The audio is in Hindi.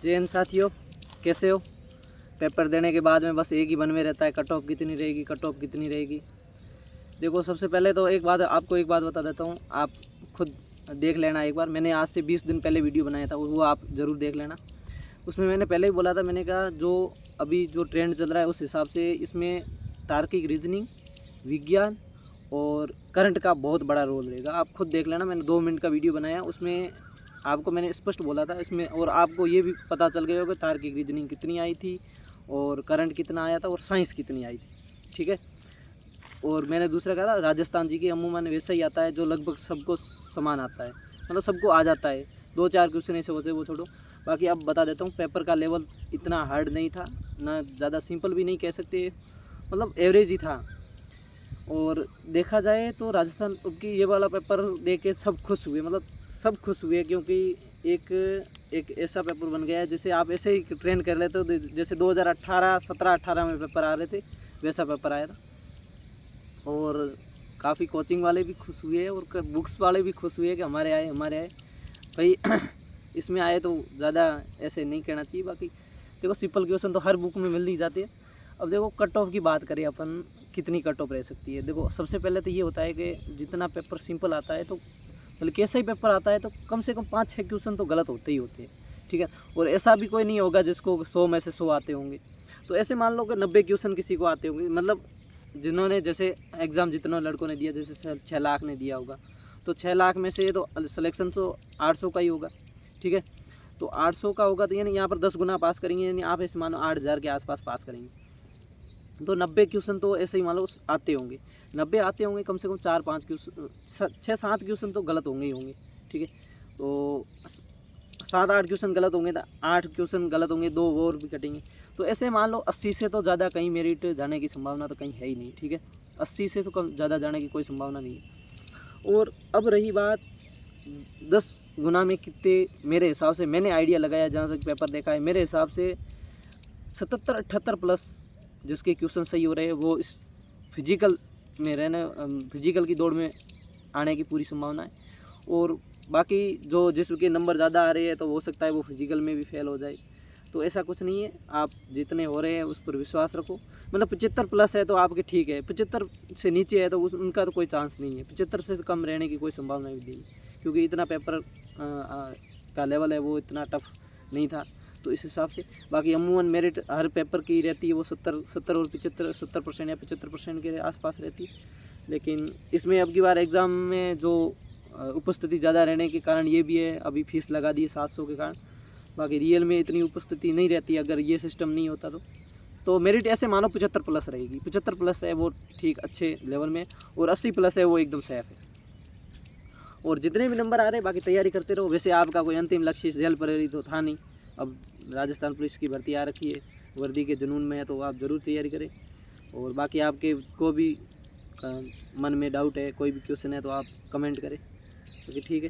जय हिंद साथियों, कैसे हो। पेपर देने के बाद में बस एक ही मन में रहता है, कट ऑफ कितनी रहेगी, कट ऑफ कितनी रहेगी। देखो, सबसे पहले तो एक बात बता देता हूँ, आप खुद देख लेना एक बार। मैंने आज से 20 दिन पहले वीडियो बनाया था, वो आप ज़रूर देख लेना। उसमें मैंने पहले ही बोला था, मैंने कहा जो अभी जो ट्रेंड चल रहा है उस हिसाब से इसमें तार्किक रीजनिंग, विज्ञान और करंट का बहुत बड़ा रोल रहेगा। आप खुद देख लेना, मैंने 2 मिनट का वीडियो बनाया, उसमें आपको मैंने स्पष्ट बोला था इसमें। और आपको ये भी पता चल गया होगा तार्किक रीजनिंग कितनी आई थी और करंट कितना आया था और साइंस कितनी आई थी, ठीक है। और मैंने दूसरा कहा था, राजस्थान जी की अमूमन वैसा ही आता है जो लगभग सबको समान आता है, मतलब सबको आ जाता है। 2-4 क्वेश्चन ऐसे होते हैं, वो छोड़ो। बाकी अब बता देता हूँ, पेपर का लेवल इतना हार्ड नहीं था, ना ज़्यादा सिंपल भी नहीं कह सकते, मतलब एवरेज ही था। और देखा जाए तो राजस्थान की ये वाला पेपर देख के सब खुश हुए, मतलब सब खुश हुए, क्योंकि एक ऐसा पेपर बन गया है जैसे आप ऐसे ही ट्रेंड कर लेते हो, जैसे 2017-18 में पेपर आ रहे थे वैसा पेपर आया था। और काफ़ी कोचिंग वाले भी खुश हुए और बुक्स वाले भी खुश हुए कि हमारे आए भाई। इसमें आए तो ज़्यादा ऐसे नहीं कहना चाहिए। बाकी देखो, सिंपल क्वेश्चन तो हर बुक में मिल ही जाती है। अब देखो, कट ऑफ की बात करें अपन, कितनी कट ऑफ रह सकती है। देखो, सबसे पहले तो ये होता है कि जितना पेपर सिंपल आता है, तो बल्कि कैसा ही पेपर आता है तो कम से कम 5-6 क्वेश्चन तो गलत होते ही होते हैं, ठीक है। और ऐसा भी कोई नहीं होगा जिसको 100 में से 100 आते होंगे। तो ऐसे मान लो कि 90 क्वेश्चन किसी को आते होंगे, मतलब जिन्होंने जैसे एग्ज़ाम जितने लड़कों ने दिया, जैसे 6 लाख ने दिया होगा, तो 6 लाख में से तो सिलेक्शन तो 800 का ही होगा, ठीक है। तो 800 का होगा तो यानी यहाँ पर 10 गुना पास करेंगे, यानी आप ऐसे मानो 8000 के आसपास पास करेंगे। तो 90 क्वेश्चन तो ऐसे ही मान लो आते होंगे, 90 आते होंगे, कम से कम 4-5 क्वेश्चन, 6-7 क्वेश्चन तो गलत होंगे ही होंगे, ठीक है। तो 7-8 क्वेश्चन गलत होंगे तो 8 क्वेश्चन गलत होंगे, 2 और भी कटेंगे। तो ऐसे मान लो 80 से तो ज़्यादा कहीं मेरिट जाने की संभावना तो कहीं है ही नहीं, ठीक है। 80 से तो कम ज़्यादा जाने की कोई संभावना नहीं है। और अब रही बात 10 गुना में कितने, मेरे हिसाब से मैंने आइडिया लगाया, जहाँ से पेपर देखा है, मेरे हिसाब से 77-78 प्लस जिसके क्वेश्चन सही हो रहे हैं वो इस फिजिकल में फिजिकल की दौड़ में आने की पूरी संभावना है। और बाकी जो जिसके नंबर ज़्यादा आ रहे हैं तो हो सकता है वो फिजिकल में भी फेल हो जाए। तो ऐसा कुछ नहीं है, आप जितने हो रहे हैं उस पर विश्वास रखो। मतलब 75 प्लस है तो आपके ठीक है, 75 से नीचे है तो उनका तो कोई चांस नहीं है, 75 से कम रहने की कोई संभावना भी नहीं है, क्योंकि इतना पेपर का लेवल है वो इतना टफ नहीं था। तो इस हिसाब से बाकी अमूमन मेरिट हर पेपर की रहती है, वो 70 और 70% या 75% के आसपास रहती है। लेकिन इसमें अब की बार एग्ज़ाम में जो उपस्थिति ज़्यादा रहने के कारण ये भी है, अभी फीस लगा दी है 700 के कारण। बाकी रियल में इतनी उपस्थिति नहीं रहती अगर ये सिस्टम नहीं होता तो मेरिट ऐसे मानो 75 प्लस रहेगी। 75 प्लस है वो ठीक अच्छे लेवल में, और 80 प्लस है वो एकदम सेफ है। और जितने भी नंबर आ रहे हैं बाकी तैयारी करते रहो। वैसे आपका कोई अंतिम लक्ष्य जेल प्रेरी तो था नहीं, अब राजस्थान पुलिस की भर्ती आ रखी है, वर्दी के जुनून में है, तो आप ज़रूर तैयारी करें। और बाकी आपके को भी मन में डाउट है, कोई भी क्वेश्चन है तो आप कमेंट करें, क्योंकि ठीक है।